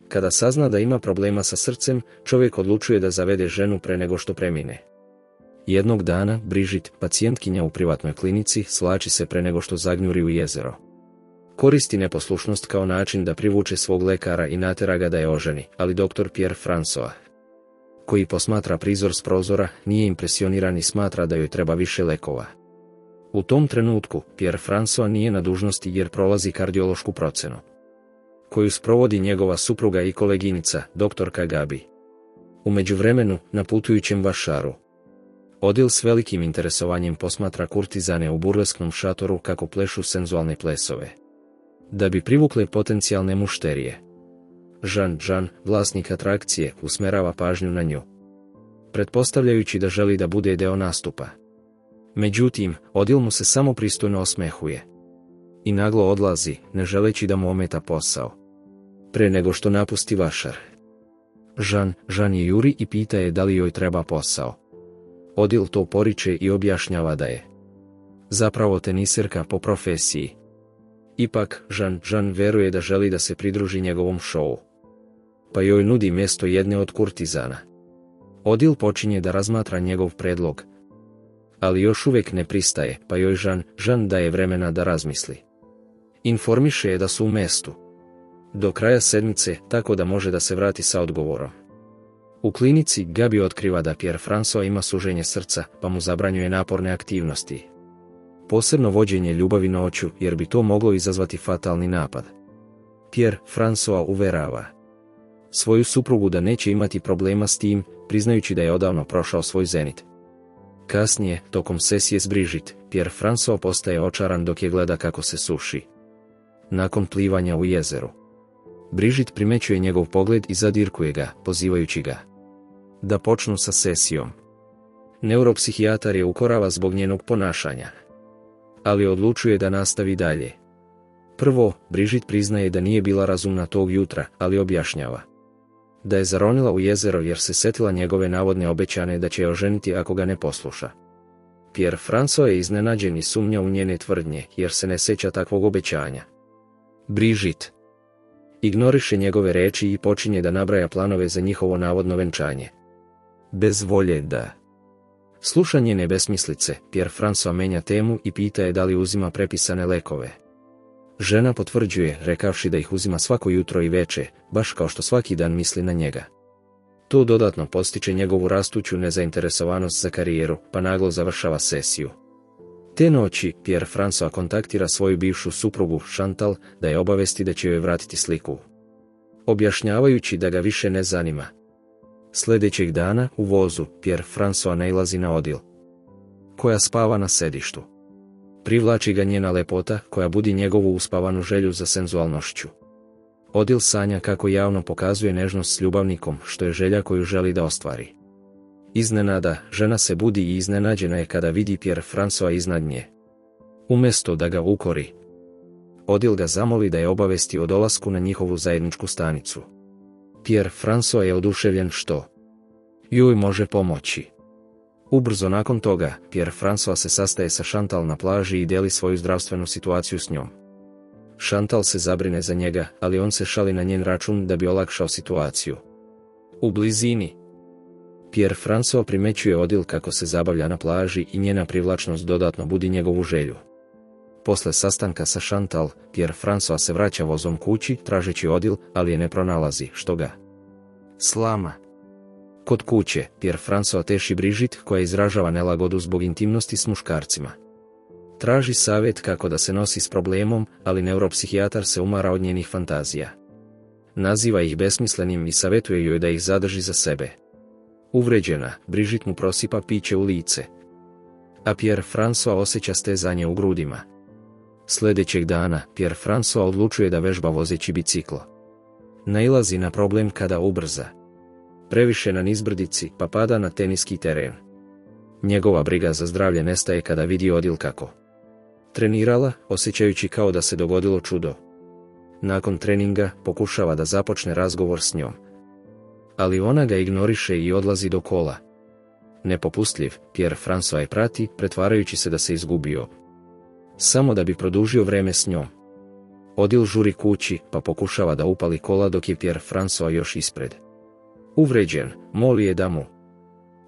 Kada sazna da ima problema sa srcem, čovjek odlučuje da zavede ženu pre nego što premine. Jednog dana, Brigitte, pacijentkinja u privatnoj klinici, svlači se pre nego što zagnjuri u jezero. Koristi neposlušnost kao način da privuče svog lekara i natera ga da je oženi, ali dr. Pierre François, koji posmatra prizor s prozora, nije impresioniran i smatra da joj treba više lekova. U tom trenutku, Pierre François nije na dužnosti jer prolazi kardiološku procenu, koju sprovodi njegova supruga i koleginica, doktorka Gabi. U međuvremenu, na putujućem vašaru, Odile s velikim interesovanjem posmatra kurtizane u burlesknom šatoru kako plešu senzualne plesove, da bi privukle potencijalne mušterije. Jean, vlasnik atrakcije, usmerava pažnju na nju, pretpostavljajući da želi da bude deo nastupa. Međutim, Odile mu se samo pristojno osmehuje i naglo odlazi, ne želeći da mu ometa posao. Pre nego što napusti vašar, Jean je juri i pita je da li joj treba posao. Odile to poriče i objašnjava da je zapravo teniserka po profesiji. Ipak, Jean veruje da želi da se pridruži njegovom šovu, pa joj nudi mjesto jedne od kurtizana. Odile počinje da razmatra njegov predlog, ali još uvijek ne pristaje, pa joj Jean daje vremena da razmisli. Informiše je da su u mestu do kraja sedmice, tako da može da se vrati sa odgovorom. U klinici Gabi otkriva da Pierre François ima suženje srca, pa mu zabranjuje naporne aktivnosti, posebno vođenje ljubavi noću, jer bi to moglo izazvati fatalni napad. Pierre François uverava svoju suprugu da neće imati problema s tim, priznajući da je odavno prošao svoj zenit. Kasnije, tokom sesije s Brigitte, Pierre François postaje očaran dok je gleda kako se suši. Nakon plivanja u jezeru, Brigitte primećuje njegov pogled i zadirkuje ga, pozivajući ga da počnu sa sesijom. Neuropsihijatar je ukorava zbog njenog ponašanja, ali odlučuje da nastavi dalje. Prvo, Brigitte priznaje da nije bila razumna tog jutra, ali objašnjava da je zaronila u jezero jer se setila njegove navodne obećane da će je oženiti ako ga ne posluša. Pierre François je iznenađen i sumnja u njene tvrdnje, jer se ne seća takvog obećanja. Brigitte ignoriše njegove reči i počinje da nabraja planove za njihovo navodno venčanje. Bez volje da sluša njene besmislice, Pierre François menja temu i pita je da li uzima prepisane lekove. Žena potvrđuje, rekavši da ih uzima svako jutro i veče, baš kao što svaki dan misli na njega. To dodatno postiče njegovu rastuću nezainteresovanost za karijeru, pa naglo završava sesiju. Te noći, Pierre François kontaktira svoju bivšu suprugu, Chantal, da je obavesti da će joj vratiti sliku, objašnjavajući da ga više ne zanima. Sljedećeg dana, u vozu, Pierre François nailazi na Odile, koja spava na sedištu. Privlači ga njena lepota, koja budi njegovu uspavanu želju za senzualnošću. Odile sanja kako javno pokazuje nežnost s ljubavnikom, što je želja koju želi da ostvari. Iznenada, žena se budi i iznenađena je kada vidi Pierre François iznad nje. Umjesto da ga ukori, Odile ga zamoli da je obavesti o dolasku na njihovu zajedničku stanicu. Pierre François je oduševljen što joj može pomoći. Ubrzo nakon toga, Pierre François se sastaje sa Chantal na plaži i deli svoju zdravstvenu situaciju s njom. Chantal se zabrine za njega, ali on se šali na njen račun da bi olakšao situaciju. U blizini, Pierre François primećuje Odile kako se zabavlja na plaži i njena privlačnost dodatno budi njegovu želju. Posle sastanka sa Chantal, Pierre François se vraća vozom kući, tražeći Odile, ali je ne pronalazi, što ga slama. Kod kuće, Pierre François teši Brigitte, koja izražava nelagodu zbog intimnosti s muškarcima. Traži savjet kako da se nosi s problemom, ali neuropsihijatar se umara od njenih fantazija. Naziva ih besmislenim i savjetuje joj da ih zadrži za sebe. Uvređena, Brigitte mu prosipa piće u lice, a Pierre François osjeća stezanje u grudima. Sljedećeg dana, Pierre François odlučuje da vežba vozeći biciklo. Nailazi na problem kada ubrza previše na nizbrdici, pa pada na teniski teren. Njegova briga za zdravlje nestaje kada vidi Odile kako trenirala, osjećajući kao da se dogodilo čudo. Nakon treninga, pokušava da započne razgovor s njom, ali ona ga ignoriše i odlazi do kola. Nepopustljiv, Pierre François je prati, pretvarajući se da se izgubio, samo da bi produžio vreme s njom. Odil žuri kući, pa pokušava da upali kola dok je Pierre François još ispred. Uvređen, moli je da mu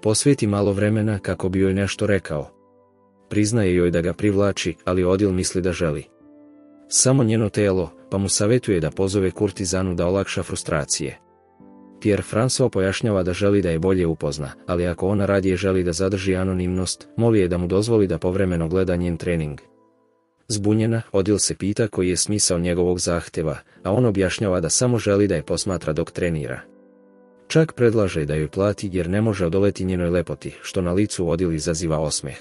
posveti malo vremena kako bi joj nešto rekao. Priznaje joj da ga privlači, ali Odil misli da želi samo njeno telo, pa mu savjetuje da pozove kurtizanu da olakša frustracije. Pierre François pojašnjava da želi da je bolje upozna, ali ako ona radije želi da zadrži anonimnost, moli je da mu dozvoli da povremeno gleda njen trening. Zbunjena, Odil se pita koji je smisao njegovog zahtjeva, a on objašnjava da samo želi da je posmatra dok trenira. Čak predlaže da joj plati jer ne može odoleti njenoj lepoti, što na licu Odil izaziva osmeh.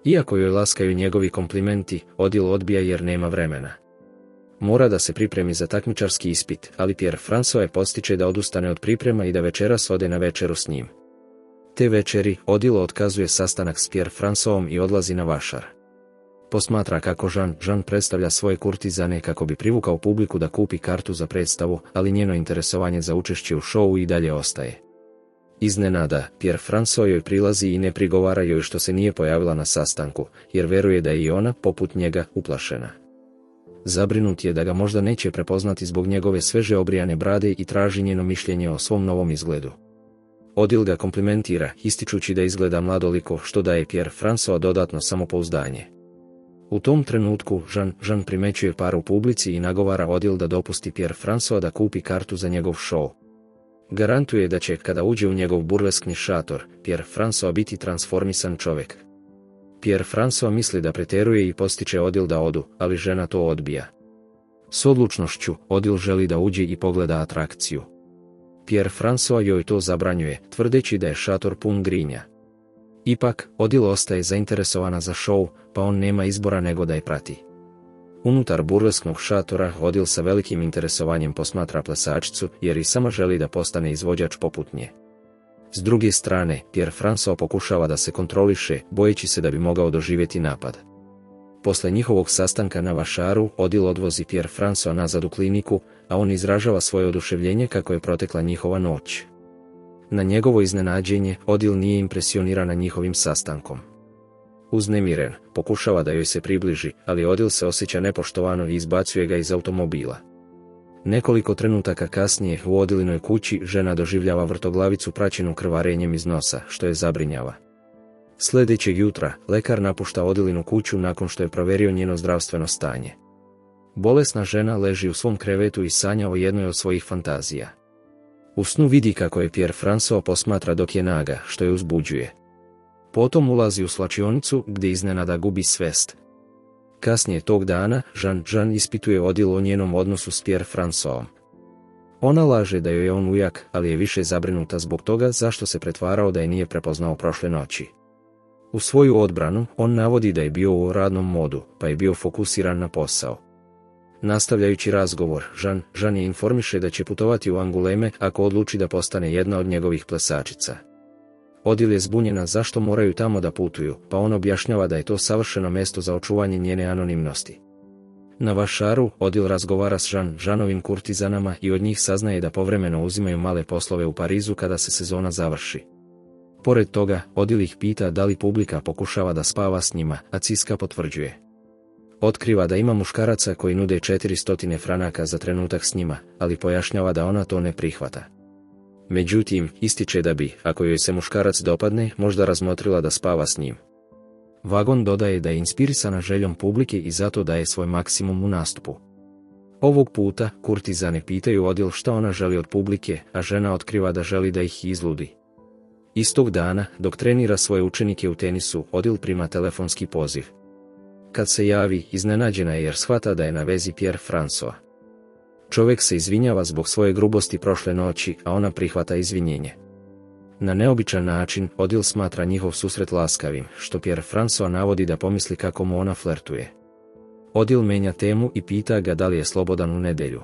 Iako joj laskaju njegovi komplimenti, Odil odbija jer nema vremena. Mora da se pripremi za takmičarski ispit, ali Pierre François je postiče da odustane od priprema i da večeras ode na večeru s njim. Te večeri, Odil otkazuje sastanak s Pierre Françoisom i odlazi na vašar. Posmatra kako Jean predstavlja svoje kurtizane kako bi privukao publiku da kupi kartu za predstavu, ali njeno interesovanje za učešće u šovu i dalje ostaje. Iznenada, Pierre François joj prilazi i ne prigovara joj što se nije pojavila na sastanku, jer veruje da je i ona, poput njega, uplašena. Zabrinut je da ga možda neće prepoznati zbog njegove sveže obrijane brade i traži njeno mišljenje o svom novom izgledu. Odil ga komplimentira, ističući da izgleda mladoliko, što daje Pierre François dodatno samopouzdanje. U tom trenutku Jean primećuje par u publici i nagovara Odil da dopusti Pierre François da kupi kartu za njegov show. Garantuje da će, kada uđe u njegov burleskni šator, Pierre François biti transformisan čovjek. Pierre François misli da preteruje i postiče Odil da odu, ali žena to odbija. S odlučnošću, Odil želi da uđe i pogleda atrakciju. Pierre François joj to zabranjuje, tvrdeći da je šator pun grinja. Ipak, Odil ostaje zainteresovana za show, pa on nema izbora nego da je prati. Unutar burlesknog šatora Odil sa velikim interesovanjem posmatra plesačicu, jer i sama želi da postane izvođač poput nje. S druge strane, Pierre François pokušava da se kontroliše, bojeći se da bi mogao doživjeti napad. Posle njihovog sastanka na vašaru, Odil odvozi Pierre François nazad u kliniku, a on izražava svoje oduševljenje kako je protekla njihova noć. Na njegovo iznenađenje, Odil nije impresionirana njihovim sastankom. Uznemiren, pokušava da joj se približi, ali Odil se osjeća nepoštovano i izbacuje ga iz automobila. Nekoliko trenutaka kasnije, u Odilinoj kući, žena doživljava vrtoglavicu praćenu krvarenjem iz nosa, što je zabrinjava. Sljedećeg jutra, lekar napušta Odilinu kuću nakon što je proverio njeno zdravstveno stanje. Bolesna žena leži u svom krevetu i sanja o jednoj od svojih fantazija. U snu vidi kako je Pierre François posmatra dok je naga, što je uzbuđuje. Potom ulazi u svlačionicu, gdje iznenada gubi svest. Kasnije tog dana, Jean ispituje Odil o njenom odnosu s Pierre Françoisom. Ona laže da joj je on ujak, ali je više zabrinuta zbog toga zašto se pretvarao da je nije prepoznao prošle noći. U svoju odbranu, on navodi da je bio u radnom modu, pa je bio fokusiran na posao. Nastavljajući razgovor, Jean je informiše da će putovati u Anguleme ako odluči da postane jedna od njegovih plesačica. Odil je zbunjena zašto moraju tamo da putuju, pa on objašnjava da je to savršeno mjesto za očuvanje njene anonimnosti. Na vašaru, Odil razgovara s Jeanovim kurtizanama i od njih saznaje da povremeno uzimaju male poslove u Parizu kada se sezona završi. Pored toga, Odil ih pita da li publika pokušava da spava s njima, a Ciska potvrđuje. Otkriva da ima muškaraca koji nude 400 franaka za trenutak s njima, ali pojašnjava da ona to ne prihvata. Međutim, ističe da bi, ako joj se muškarac dopadne, možda razmotrila da spava s njim. Vagon dodaje da je inspirisana željom publike i zato daje svoj maksimum u nastupu. Ovog puta, kurtizane pitaju Odil šta ona želi od publike, a žena otkriva da želi da ih izludi. Istog dana, dok trenira svoje učenike u tenisu, Odil prima telefonski poziv. Kad se javi, iznenađena je jer shvata da je na vezi Pierre François. Čovjek se izvinjava zbog svoje grubosti prošle noći, a ona prihvata izvinjenje. Na neobičan način, Odil smatra njihov susret laskavim, što Pierre François navodi da pomisli kako mu ona flertuje. Odil menja temu i pita ga da li je slobodan u nedjelju.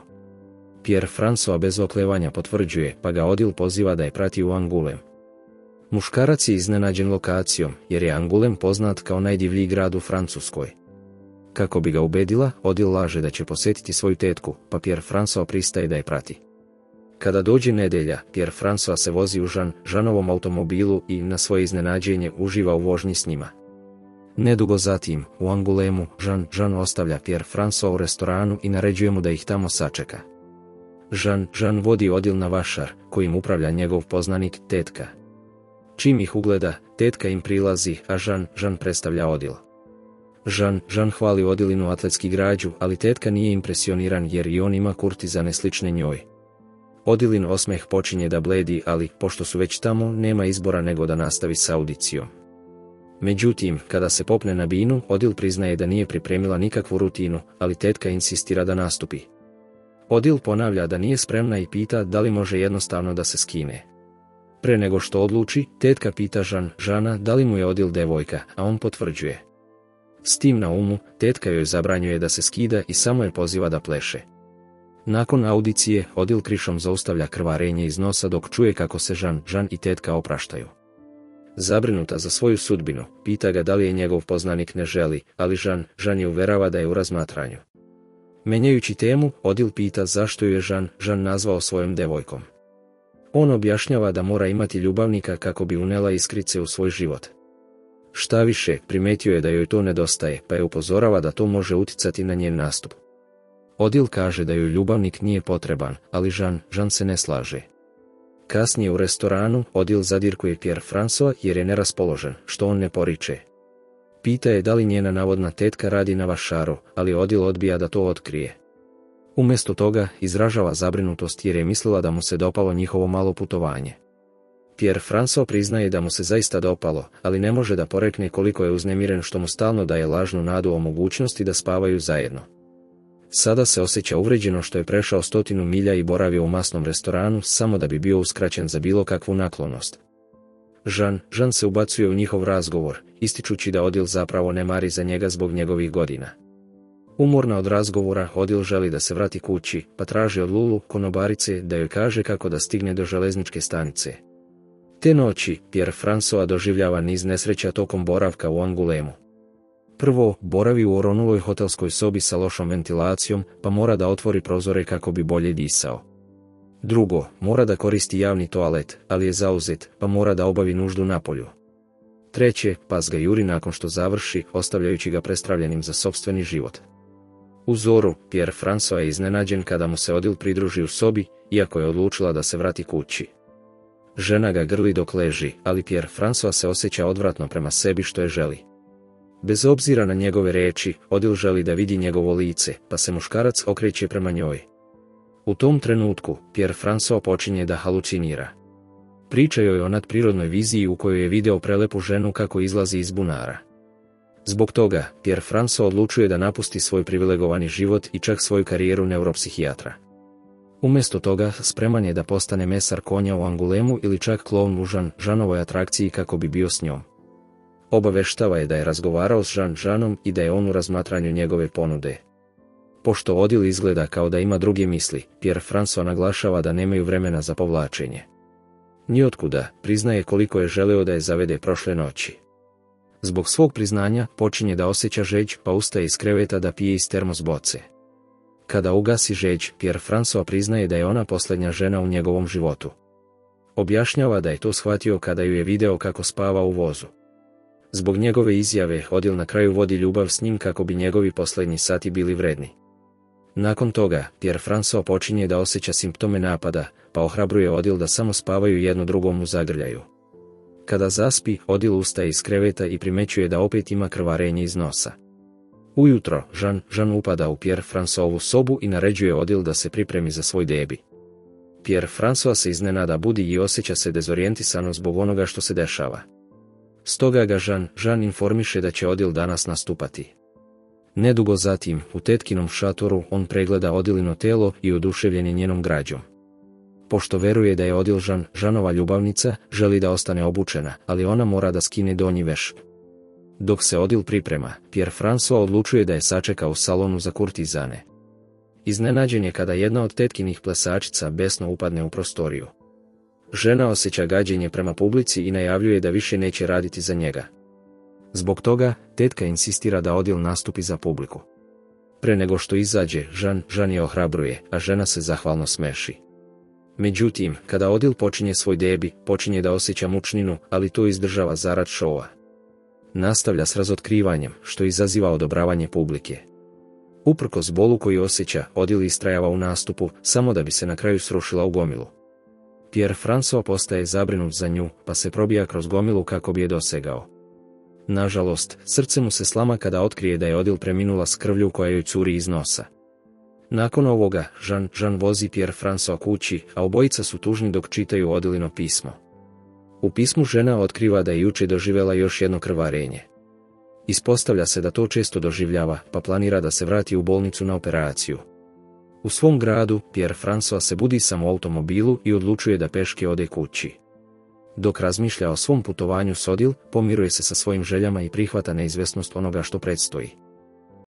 Pierre François bez oklevanja potvrđuje, pa ga Odil poziva da je prati u Angulem. Muškarac je iznenađen lokacijom, jer je Angulem poznat kao najdivljiji grad u Francuskoj. Kako bi ga ubedila, Odil laže da će posjetiti svoju tetku, pa Pierre François pristaje da je prati. Kada dođe nedjelja, Pierre François se vozi u Jeanovom automobilu i, na svoje iznenađenje, uživa u vožnji s njima. Nedugo zatim, u Angulemu, Jean ostavlja Pierre François u restoranu i naređuje mu da ih tamo sačeka. Jean vodi odjel na vašar, kojim upravlja njegov poznanik, tetka. Čim ih ugleda, tetka im prilazi, a Jean predstavlja odjel. Jean hvali odjelinu atletski građu, ali tetka nije impresioniran jer i on ima kurtizane slične njoj. Odjelin osmeh počinje da bledi, ali, pošto su već tamo, nema izbora nego da nastavi s audicijom. Međutim, kada se popne na binu, odjel priznaje da nije pripremila nikakvu rutinu, ali tetka insistira da nastupi. Odjel ponavlja da nije spremna i pita da li može jednostavno da se skine. Pre nego što odluči, tetka pita Jeana da li mu je odjel devojka, a on potvrđuje. S tim na umu, tetka joj zabranjuje da se skida i samo je poziva da pleše. Nakon audicije, odjel krišom zaustavlja krvarenje iz nosa dok čuje kako se Jean i tetka opraštaju. Zabrinuta za svoju sudbinu, pita ga da li je njegov poznanik ne želi, ali Jean je uverava da je u razmatranju. Menjajući temu, odjel pita zašto ju je Jean nazvao svojom devojkom. On objašnjava da mora imati ljubavnika kako bi unela iskrice u svoj život. Šta više, primetio je da joj to nedostaje, pa je upozorava da to može uticati na njen nastup. Odjel kaže da joj ljubavnik nije potreban, ali Jean se ne slaže. Kasnije u restoranu, odjel zadirkuje Pierre François jer je neraspoložen, što on ne poriče. Pita je da li njena navodna tetka radi na vašaru, ali odjel odbija da to otkrije. Umjesto toga, izražava zabrinutost jer je mislila da mu se dopalo njihovo malo putovanje. Pierre François priznaje da mu se zaista dopalo, ali ne može da porekne koliko je uznemiren što mu stalno daje lažnu nadu o mogućnosti da spavaju zajedno. Sada se osjeća uvređeno što je prešao 100 milja i boravio u masnom restoranu samo da bi bio uskraćen za bilo kakvu naklonost. Jean se ubacuje u njihov razgovor, ističući da odjel zapravo ne mari za njega zbog njegovih godina. Umorna od razgovora, odjel želi da se vrati kući, pa traži od Lulu, konobarice, da joj kaže kako da stigne do železničke stanice. Te noći, Pierre François doživljava niz nesreća tokom boravka u Angulemu. Prvo, boravi u oronuloj hotelskoj sobi sa lošom ventilacijom, pa mora da otvori prozore kako bi bolje disao. Drugo, mora da koristi javni toalet, ali je zauzet, pa mora da obavi nuždu napolju. Treće, pas ga juri nakon što završi, ostavljajući ga prestravljenim za sopstveni život. U zoru, Pierre François je iznenađen kada mu se odjel pridruži u sobi, iako je odlučila da se vrati kući. Žena ga grli dok leži, ali Pierre François se osjeća odvratno prema sebi što je želi. Bez obzira na njegove reči, odjel želi da vidi njegovo lice, pa se muškarac okreće prema njoj. U tom trenutku, Pierre François počinje da halucinira. Priča joj o nadprirodnoj viziji u kojoj je video prelepu ženu kako izlazi iz bunara. Zbog toga, Pierre François odlučuje da napusti svoj privilegovani život i čak svoju karijeru neuropsihijatra. Umjesto toga, spreman je da postane mesar konja u Angulemu ili čak klovn u Jeanovoj atrakciji kako bi bio s njom. Obaveštava je da je razgovarao s Jeanom i da je on u razmatranju njegove ponude. Pošto odjel izgleda kao da ima druge misli, Pierre François naglašava da nemaju vremena za povlačenje. Niotkuda, priznaje koliko je želeo da je zavede prošle noći. Zbog svog priznanja, počinje da osjeća žeđ pa ustaje iz kreveta da pije iz termos boce. Kada ugasi žeđ, Pierre François priznaje da je ona posljednja žena u njegovom životu. Objašnjava da je to shvatio kada ju je video kako spava u vozu. Zbog njegove izjave, odjel na kraju vodi ljubav s njim kako bi njegovi posljednji sati bili vredni. Nakon toga, Pierre François počinje da osjeća simptome napada, pa ohrabruje odjel da samo spavaju jedno drugom u zagrljaju. Kada zaspi, odjel ustaje iz kreveta i primećuje da opet ima krvarenje iz nosa. Ujutro, Jean upada u Pierre Françoisovu sobu i naređuje odjel da se pripremi za svoj debi. Pierre François se iznenada budi i osjeća se dezorijentisano zbog onoga što se dešava. Stoga ga Jean informiše da će odjel danas nastupati. Nedugo zatim, u tetkinom šatoru, on pregleda odjelino telo i oduševljen je njenom građom. Pošto veruje da je odjel Jeanova ljubavnica, želi da ostane obučena, ali ona mora da skine donji veš. Dok se odjel priprema, Pierre François odlučuje da je sačeka u salonu za kurtizane. Iznenađen je kada jedna od tetkinih plesačica besno upadne u prostoriju. Žena osjeća gađenje prema publici i najavljuje da više neće raditi za njega. Zbog toga, tetka insistira da odjel nastupi za publiku. Pre nego što izađe, Jean je ohrabruje, a žena se zahvalno smeši. Međutim, kada odjel počinje svoj debi, počinje da osjeća mučninu, ali to izdržava zarad šova. nastavlja s razotkrivanjem, što izaziva odobravanje publike. Uprkos bolu koji osjeća, Odile istrajava u nastupu, samo da bi se na kraju srušila u gomilu. Pierre François postaje zabrinut za nju, pa se probija kroz gomilu kako bi je dosegao. Nažalost, srce mu se slama kada otkrije da je Odile preminula s krvlju koja joj curi iz nosa. Nakon ovoga, Jean vozi Pierre François kući, a obojica su tužni dok čitaju Odilino pismo. U pismu žena otkriva da je juče doživjela još jedno krvarenje. Ispostavlja se da to često doživljava, pa planira da se vrati u bolnicu na operaciju. U svom gradu, Pierre François se budi sam u automobilu i odlučuje da peške ode kući. Dok razmišlja o svom putovanju s Odile, pomiruje se sa svojim željama i prihvata neizvjesnost onoga što predstoji.